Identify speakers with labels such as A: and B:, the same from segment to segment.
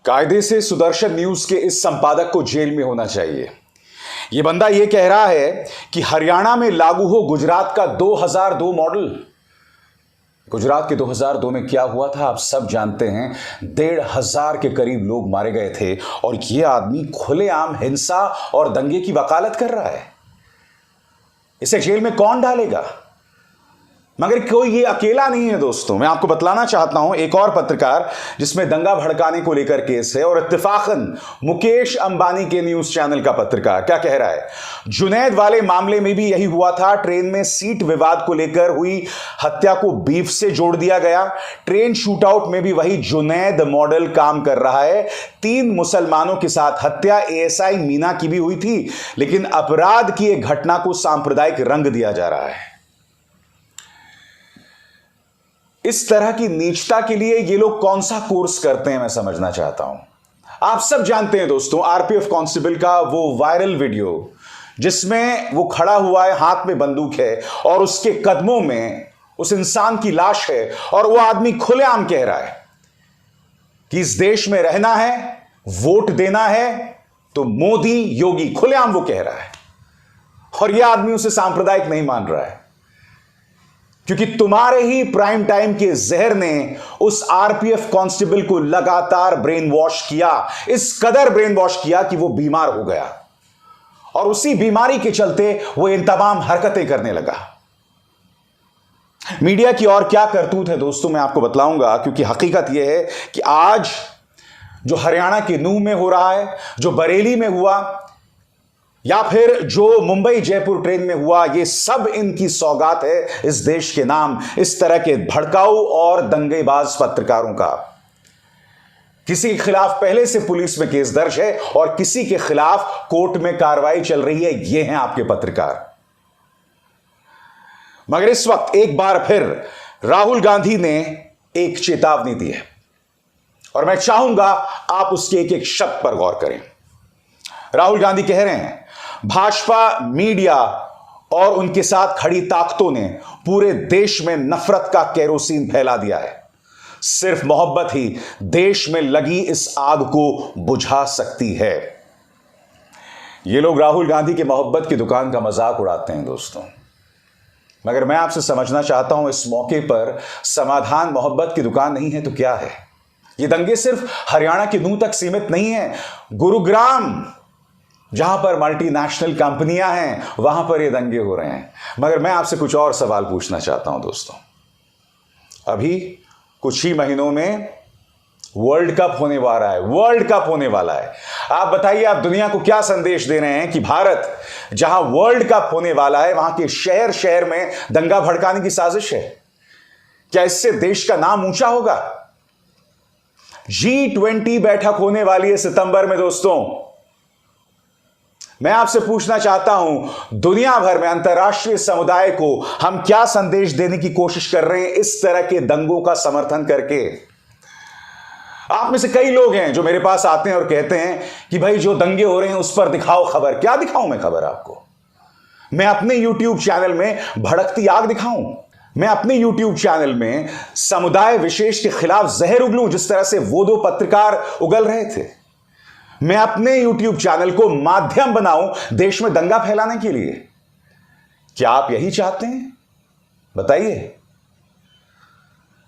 A: कायदे से सुदर्शन न्यूज के इस संपादक को जेल में होना चाहिए। यह बंदा यह कह रहा है कि हरियाणा में लागू हो गुजरात का 2002 मॉडल। गुजरात के 2002 में क्या हुआ था आप सब जानते हैं। 1,500 के करीब लोग मारे गए थे और यह आदमी खुलेआम हिंसा और दंगे की वकालत कर रहा है। इसे जेल में कौन डालेगा? मगर कोई ये अकेला नहीं है दोस्तों। मैं आपको बतलाना चाहता हूं एक और पत्रकार जिसमें दंगा भड़काने को लेकर केस है और इत्तेफाकन मुकेश अंबानी के न्यूज चैनल का पत्रकार क्या कह रहा है। जुनैद वाले मामले में भी यही हुआ था। ट्रेन में सीट विवाद को लेकर हुई हत्या को बीफ से जोड़ दिया गया। ट्रेन शूटआउट में भी वही जुनैद मॉडल काम कर रहा है। 3 मुसलमानों के साथ हत्या एएसआई मीना की भी हुई थी, लेकिन अपराध की एक घटना को सांप्रदायिक रंग दिया जा रहा है। इस तरह की नीचता के लिए ये लोग कौन सा कोर्स करते हैं मैं समझना चाहता हूं। आप सब जानते हैं दोस्तों आरपीएफ कांस्टेबल का वो वायरल वीडियो जिसमें वो खड़ा हुआ है, हाथ में बंदूक है और उसके कदमों में उस इंसान की लाश है और वो आदमी खुलेआम कह रहा है कि इस देश में रहना है, वोट देना है तो मोदी योगी, खुलेआम वो कह रहा है। और यह आदमी उसे सांप्रदायिक नहीं मान रहा है क्योंकि तुम्हारे ही प्राइम टाइम के जहर ने उस आरपीएफ कांस्टेबल को लगातार ब्रेन वॉश किया, इस कदर ब्रेन वॉश किया कि वो बीमार हो गया और उसी बीमारी के चलते वो इन तमाम हरकतें करने लगा। मीडिया की और क्या करतूत है दोस्तों मैं आपको बतलाऊंगा, क्योंकि हकीकत यह है कि आज जो हरियाणा के नूह में हो रहा है, जो बरेली में हुआ या फिर जो मुंबई जयपुर ट्रेन में हुआ, ये सब इनकी सौगात है इस देश के नाम इस तरह के भड़काऊ और दंगेबाज पत्रकारों का। किसी के खिलाफ पहले से पुलिस में केस दर्ज है और किसी के खिलाफ कोर्ट में कार्रवाई चल रही है। ये हैं आपके पत्रकार। मगर इस वक्त एक बार फिर राहुल गांधी ने एक चेतावनी दी है और मैं चाहूंगा आप उसके एक एक शब्द पर गौर करें। राहुल गांधी कह रहे हैं भाजपा, मीडिया और उनके साथ खड़ी ताकतों ने पूरे देश में नफरत का केरोसिन फैला दिया है। सिर्फ मोहब्बत ही देश में लगी इस आग को बुझा सकती है। ये लोग राहुल गांधी के मोहब्बत की दुकान का मजाक उड़ाते हैं दोस्तों। मगर मैं आपसे समझना चाहता हूं इस मौके पर समाधान मोहब्बत की दुकान नहीं है तो क्या है। ये दंगे सिर्फ हरियाणा के नूह तक सीमित नहीं है। गुरुग्राम जहां पर मल्टीनेशनल कंपनियां हैं वहां पर ये दंगे हो रहे हैं। मगर मैं आपसे कुछ और सवाल पूछना चाहता हूं दोस्तों। अभी कुछ ही महीनों में वर्ल्ड कप होने वाला है। वर्ल्ड कप होने वाला है। आप बताइए आप दुनिया को क्या संदेश दे रहे हैं कि भारत जहां वर्ल्ड कप होने वाला है वहां के शहर शहर में दंगा भड़काने की साजिश है? क्या इससे देश का नाम ऊंचा होगा? G20 बैठक होने वाली है सितंबर में दोस्तों। मैं आपसे पूछना चाहता हूं दुनिया भर में अंतर्राष्ट्रीय समुदाय को हम क्या संदेश देने की कोशिश कर रहे हैं इस तरह के दंगों का समर्थन करके? आप में से कई लोग हैं जो मेरे पास आते हैं और कहते हैं कि भाई जो दंगे हो रहे हैं उस पर दिखाओ खबर। क्या दिखाऊं मैं खबर आपको? मैं अपने YouTube चैनल में भड़कती आग दिखाऊं? मैं अपने YouTube चैनल में समुदाय विशेष के खिलाफ जहर उगलूं जिस तरह से वो 2 पत्रकार उगल रहे थे? मैं अपने YouTube चैनल को माध्यम बनाऊं देश में दंगा फैलाने के लिए? क्या आप यही चाहते हैं? बताइए।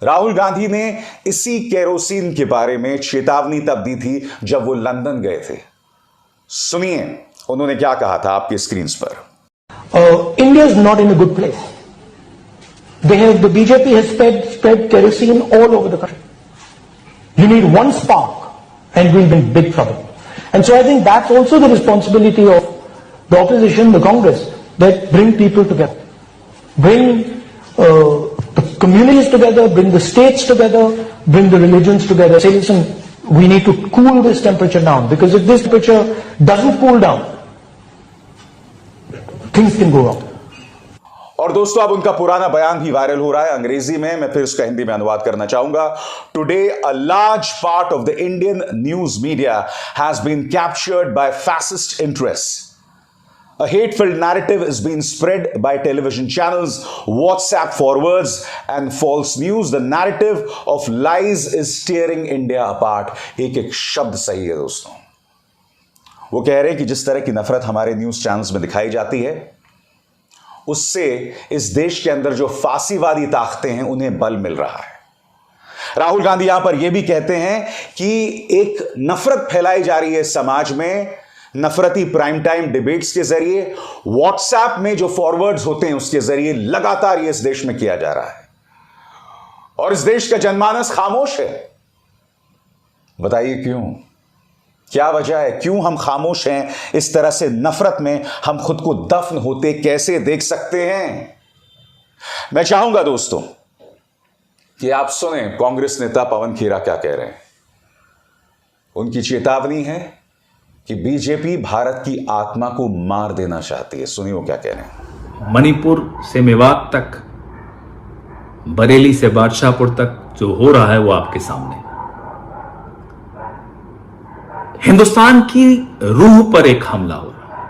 A: राहुल गांधी ने इसी केरोसिन के बारे में चेतावनी तब दी थी जब वो लंदन गए थे। सुनिए उन्होंने क्या कहा था आपकी स्क्रीन पर।
B: India is not in a good place. The BJP has spread kerosene all over the country. You need one spark and we'll be in big trouble. And so I think that's also the responsibility of the opposition, the Congress, that bring people together. Bring the communities together, bring the states together, bring the religions together. Say, listen, we need to cool this temperature down because if this temperature doesn't cool down, things can go wrong.
A: और दोस्तों अब उनका पुराना बयान भी viral हो रहा है अंग्रेजी में। मैं फिर उसका हिंदी में अनुवाद करना चाहूंगा। Today a large part of the Indian news media has been captured by fascist interest. A hate-filled narrative is being spread by television channels, WhatsApp forwards, and false news. The narrative of lies is tearing India apart. एक शब्द सही है दोस्तों। वो कह रहे हैं कि जिस तरह की नफरत हमारे न्यूज चैनल्स में दिखाई जाती है, उससे इस देश के अंदर जो फांसीवादी ताकतें हैं उन्हें बल मिल रहा है। राहुल गांधी यहां पर यह भी कहते हैं कि एक नफरत फैलाई जा रही है समाज में, नफरती प्राइम टाइम डिबेट्स के जरिए, व्हाट्सएप में जो फॉरवर्ड्स होते हैं उसके जरिए लगातार ये इस देश में किया जा रहा है और इस देश का जनमानस खामोश है। बताइए क्यों? क्या वजह है? क्यों हम खामोश हैं? इस तरह से नफरत में हम खुद को दफन होते कैसे देख सकते हैं? मैं चाहूंगा दोस्तों कि आप सुने कांग्रेस नेता पवन खेरा क्या कह रहे हैं। उनकी चेतावनी है कि बीजेपी भारत की आत्मा को मार देना चाहती है। सुनिए वो क्या कह रहे हैं।
C: मणिपुर से मेवात तक, बरेली से बादशाहपुर तक जो हो रहा है वो आपके सामने। हिंदुस्तान की रूह पर एक हमला हो रहा है।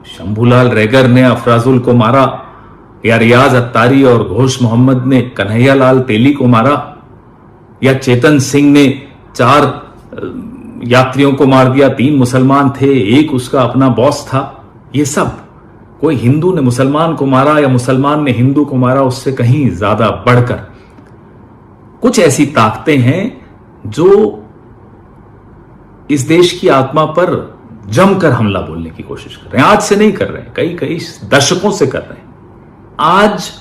C: शंभूलाल रेगर ने अफराजुल को मारा, या रियाज अत्तारी और घोष मोहम्मद ने कन्हैयालाल तेली को मारा, या चेतन सिंह ने 4 यात्रियों को मार दिया, 3 मुसलमान थे, एक उसका अपना बॉस था। ये सब कोई हिंदू ने मुसलमान को मारा या मुसलमान ने हिंदू को मारा, उससे कहीं ज्यादा बढ़कर कुछ ऐसी ताकतें हैं जो इस देश की आत्मा पर जमकर हमला बोलने की कोशिश कर रहे हैं। आज से नहीं कर रहे हैं, कई दशकों से कर रहे हैं। आज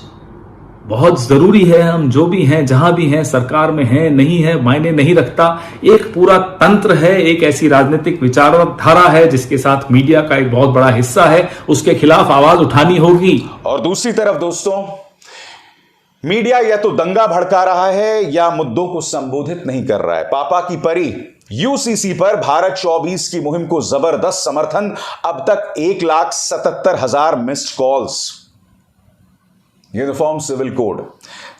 C: बहुत जरूरी है, हम जो भी हैं, जहां भी हैं, सरकार में हैं, नहीं है, मायने नहीं रखता। एक पूरा तंत्र है, एक ऐसी राजनीतिक विचारधारा है जिसके साथ मीडिया का एक बहुत बड़ा हिस्सा है, उसके खिलाफ आवाज उठानी होगी।
A: और दूसरी तरफ दोस्तों, मीडिया या तो दंगा भड़का रहा है या मुद्दों को संबोधित नहीं कर रहा है। पापा की परी यूसीसी पर भारत 24 की मुहिम को जबरदस्त समर्थन, अब तक 1,77,000 missed calls. Uniform civil code,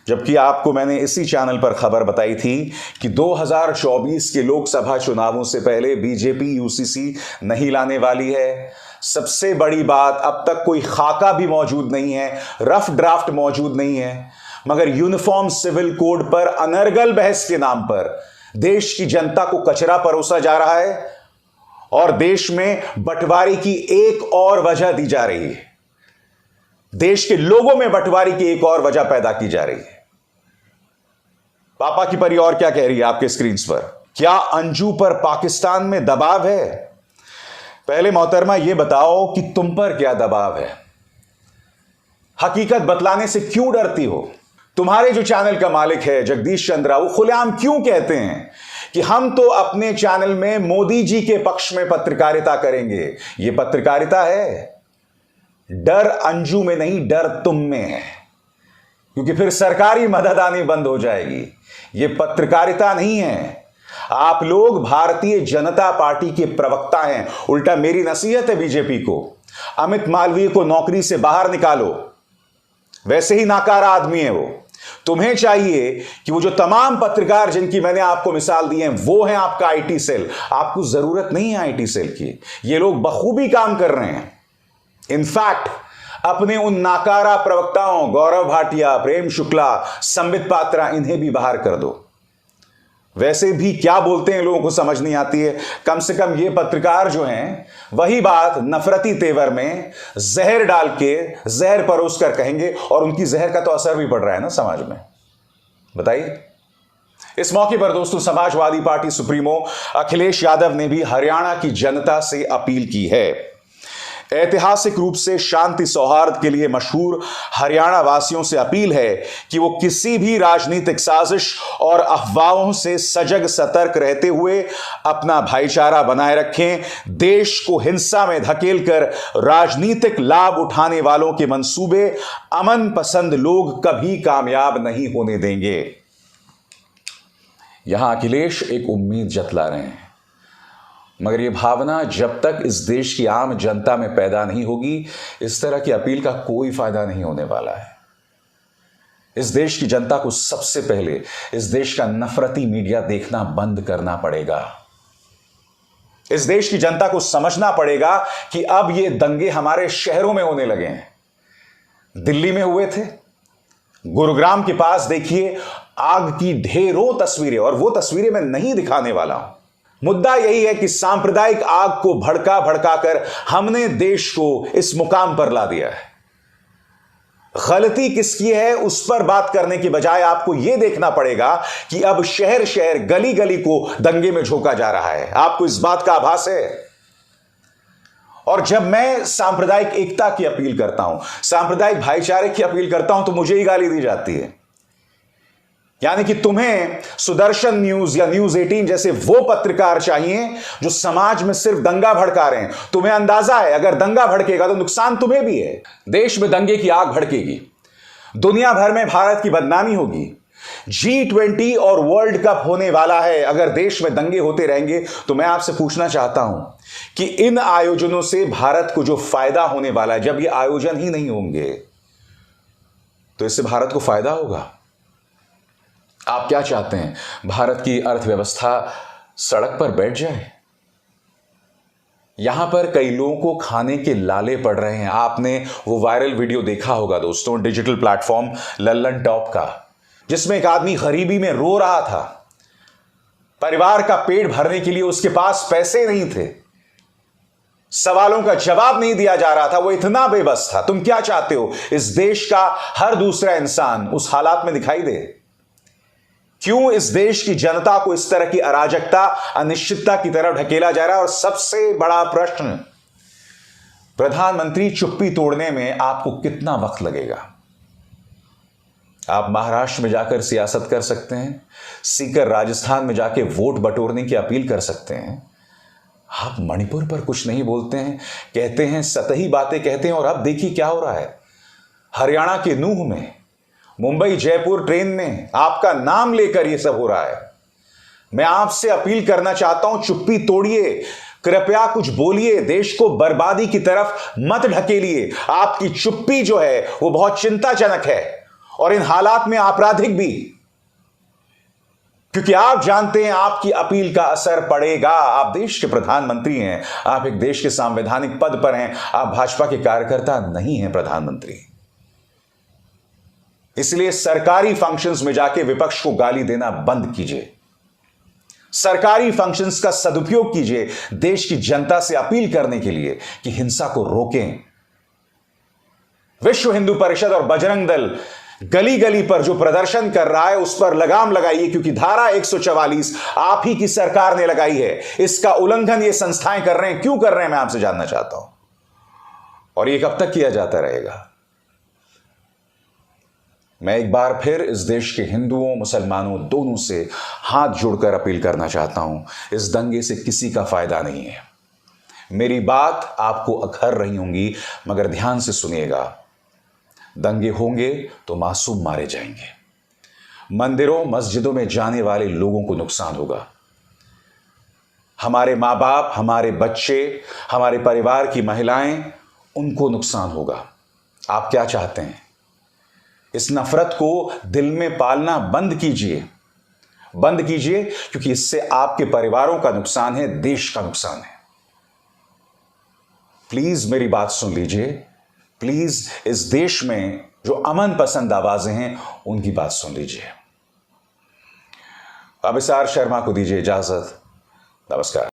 A: जबकि आपको मैंने इसी चैनल पर खबर बताई थी कि 2024 के लोकसभा चुनावों से पहले बीजेपी यूसीसी नहीं लाने वाली है। सबसे बड़ी बात, अब तक कोई खाका भी मौजूद नहीं है, रफ ड्राफ्ट मौजूद नहीं है, मगर यूनिफॉर्म सिविल कोड पर अनर्गल बहस के नाम पर देश की जनता को कचरा परोसा जा रहा है और देश में बंटवारे की एक और वजह दी जा रही है। देश के लोगों में बंटवारे की एक और वजह पैदा की जा रही है। पापा की परी और क्या कह रही है आपके स्क्रीन पर? क्या अंजू पर पाकिस्तान में दबाव है? पहले मोहतरमा यह बताओ कि तुम पर क्या दबाव है? हकीकत बतलाने से क्यों डरती हो? तुम्हारे जो चैनल का मालिक है जगदीश चंद्रा, वो खुलेआम क्यों कहते हैं कि हम तो अपने चैनल में मोदी जी के पक्ष में पत्रकारिता करेंगे? यह पत्रकारिता है। डर अंजू में नहीं, डर तुम में है, क्योंकि फिर सरकारी मदद आनी बंद हो जाएगी। यह पत्रकारिता नहीं है। आप लोग भारतीय जनता पार्टी के प्रवक्ता हैं। उल्टा मेरी नसीहत है बीजेपी को, अमित मालवीय को नौकरी से बाहर निकालो। वैसे ही नाकारा आदमी है वो। तुम्हें चाहिए कि वो जो तमाम पत्रकार जिनकी मैंने आपको मिसाल दी है, वो है आपका आईटी सेल। आपको जरूरत नहीं है आईटी सेल की, ये लोग बखूबी काम कर रहे हैं। इनफैक्ट अपने उन नाकारा प्रवक्ताओं गौरव भाटिया, प्रेम शुक्ला, संबित पात्रा, इन्हें भी बाहर कर दो। वैसे भी क्या बोलते हैं लोगों को समझ नहीं आती है। कम से कम ये पत्रकार जो हैं वही बात नफरती तेवर में जहर डाल के, जहर परोस कर कहेंगे, और उनकी जहर का तो असर भी पड़ रहा है ना समाज में। बताइए। इस मौके पर दोस्तों समाजवादी पार्टी सुप्रीमो अखिलेश यादव ने भी हरियाणा की जनता से अपील की है। ऐतिहासिक रूप से शांति सौहार्द के लिए मशहूर हरियाणा वासियों से अपील है कि वो किसी भी राजनीतिक साजिश और अफवाहों से सजग सतर्क रहते हुए अपना भाईचारा बनाए रखें। देश को हिंसा में धकेलकर राजनीतिक लाभ उठाने वालों के मंसूबे अमन पसंद लोग कभी कामयाब नहीं होने देंगे। यहां अखिलेश एक उम्मीद जतला रहे हैं, मगर यह भावना जब तक इस देश की आम जनता में पैदा नहीं होगी, इस तरह की अपील का कोई फायदा नहीं होने वाला है। इस देश की जनता को सबसे पहले इस देश का नफरती मीडिया देखना बंद करना पड़ेगा। इस देश की जनता को समझना पड़ेगा कि अब ये दंगे हमारे शहरों में होने लगे हैं। दिल्ली में हुए थे, गुरुग्राम के पास देखिए आग की ढेरों तस्वीरें, और वो तस्वीरें मैं नहीं दिखाने वाला हूं। मुद्दा यही है कि सांप्रदायिक आग को भड़का भड़का कर हमने देश को इस मुकाम पर ला दिया है। गलती किसकी है उस पर बात करने की बजाय आपको यह देखना पड़ेगा कि अब शहर शहर गली गली को दंगे में झोंका जा रहा है। आपको इस बात का आभास है? और जब मैं सांप्रदायिक एकता की अपील करता हूं, सांप्रदायिक भाईचारे की अपील करता हूं, तो मुझे ही गाली दी जाती है। यानी कि तुम्हें सुदर्शन न्यूज या न्यूज 18 जैसे वो पत्रकार चाहिए जो समाज में सिर्फ दंगा भड़का रहे हैं। तुम्हें अंदाजा है अगर दंगा भड़केगा तो नुकसान तुम्हें भी है। देश में दंगे की आग भड़केगी, दुनिया भर में भारत की बदनामी होगी। G20 और वर्ल्ड कप होने वाला है। अगर देश में दंगे होते रहेंगे तो मैं आपसे पूछना चाहता हूं कि इन आयोजनों से भारत को जो फायदा होने वाला है, जब ये आयोजन ही नहीं होंगे तो इससे भारत को फायदा होगा। आप क्या चाहते हैं? भारत की अर्थव्यवस्था सड़क पर बैठ जाए? यहां पर कई लोगों को खाने के लाले पड़ रहे हैं। आपने वो वायरल वीडियो देखा होगा दोस्तों, डिजिटल प्लेटफॉर्म लल्लन टॉप का, जिसमें एक आदमी गरीबी में रो रहा था। परिवार का पेट भरने के लिए उसके पास पैसे नहीं थे, सवालों का जवाब नहीं दिया जा रहा था, वो इतना बेबस था। तुम क्या चाहते हो? इस देश का हर दूसरा इंसान उस हालात में दिखाई दे? क्यों इस देश की जनता को इस तरह की अराजकता, अनिश्चितता की तरफ ढकेला जा रहा है? और सबसे बड़ा प्रश्न, प्रधानमंत्री चुप्पी तोड़ने में आपको कितना वक्त लगेगा? आप महाराष्ट्र में जाकर सियासत कर सकते हैं, सीकर राजस्थान में जाके वोट बटोरने की अपील कर सकते हैं। आप मणिपुर पर कुछ नहीं बोलते हैं, कहते हैं सतही बातें कहते हैं। और अब देखिए क्या हो रहा है हरियाणा के नूह में, मुंबई जयपुर ट्रेन में आपका नाम लेकर यह सब हो रहा है। मैं आपसे अपील करना चाहता हूं, चुप्पी तोड़िए, कृपया कुछ बोलिए, देश को बर्बादी की तरफ मत ढकेलिए। आपकी चुप्पी जो है वो बहुत चिंताजनक है और इन हालात में आपराधिक भी, क्योंकि आप जानते हैं आपकी अपील का असर पड़ेगा। आप देश के प्रधानमंत्री हैं, आप एक देश के संवैधानिक पद पर हैं, आप भाजपा के कार्यकर्ता नहीं हैं प्रधानमंत्री। इसलिए सरकारी फंक्शंस में जाके विपक्ष को गाली देना बंद कीजिए, सरकारी फंक्शंस का सदुपयोग कीजिए देश की जनता से अपील करने के लिए कि हिंसा को रोकें। विश्व हिंदू परिषद और बजरंग दल गली गली पर जो प्रदर्शन कर रहा है उस पर लगाम लगाइए, क्योंकि धारा 144 आप ही की सरकार ने लगाई है। इसका उल्लंघन ये संस्थाएं कर रहे हैं। क्यों कर रहे हैं मैं आपसे जानना चाहता हूं, और ये कब तक किया जाता रहेगा? मैं एक बार फिर इस देश के हिंदुओं मुसलमानों दोनों से हाथ जोड़कर अपील करना चाहता हूं, इस दंगे से किसी का फायदा नहीं है। मेरी बात आपको अखर रही होंगी, मगर ध्यान से सुनिएगा। दंगे होंगे तो मासूम मारे जाएंगे, मंदिरों मस्जिदों में जाने वाले लोगों को नुकसान होगा, हमारे मां बाप, हमारे बच्चे, हमारे परिवार की महिलाएं, उनको नुकसान होगा। आप क्या चाहते हैं? इस नफरत को दिल में पालना बंद कीजिए, बंद कीजिए, क्योंकि इससे आपके परिवारों का नुकसान है, देश का नुकसान है। प्लीज मेरी बात सुन लीजिए, प्लीज इस देश में जो अमन पसंद आवाजें हैं उनकी बात सुन लीजिए। अभिसार शर्मा को दीजिए इजाजत। नमस्कार।